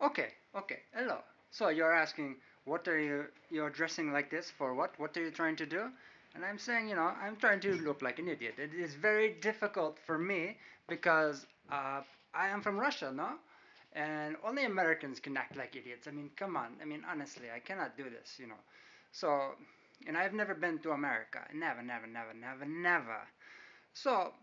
Okay, okay. Hello. So you're asking, what are you're dressing like this for what? What are you trying to do? And I'm saying, I'm trying to look like an idiot. It is very difficult for me because I am from Russia, no? And only Americans can act like idiots. I mean, come on. I mean, honestly, I cannot do this. So, and I've never been to America. Never, never, never, never, never. So,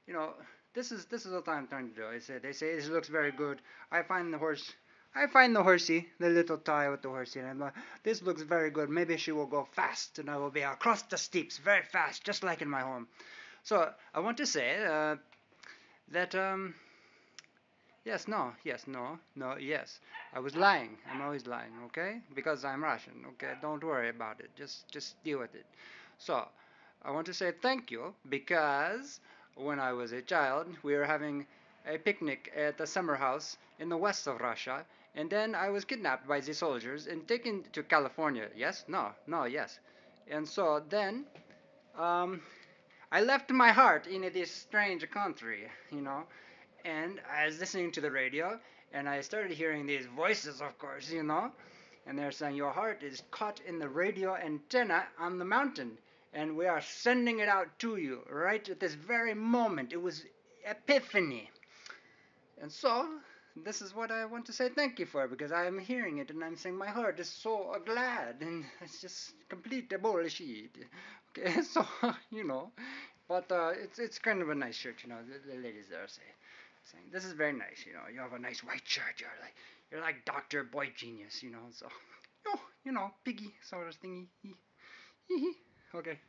you know, this is what I'm trying to do. They say this looks very good. I find the horse. I find the horsey, the little toy with the horsey, and I'm like, this looks very good. Maybe she will go fast, and I will be across the steeps very fast, just like in my home. So I want to say that yes, no, yes, no, no, yes. I was lying. I'm always lying, okay? Because I'm Russian, okay? Don't worry about it. Just deal with it. So, I want to say thank you because when I was a child, we were having a picnic at a summer house in the west of Russia, and then I was kidnapped by the soldiers and taken to California. Yes? No, no, yes. And so then, um, I left my heart in this strange country. And I was listening to the radio, and I started hearing these voices, of course. And they're saying, your heart is caught in the radio antenna on the mountain, and we are sending it out to you right at this very moment. It was epiphany. And so, this is what I want to say thank you for, because I am hearing it, and I'm saying my heart is so glad, and it's just complete bullshit. Okay, so, you know, but it's kind of a nice shirt, the ladies there saying this is very nice. You have a nice white shirt. You're like Doctor Boy Genius. So piggy sort of thingy. Okay.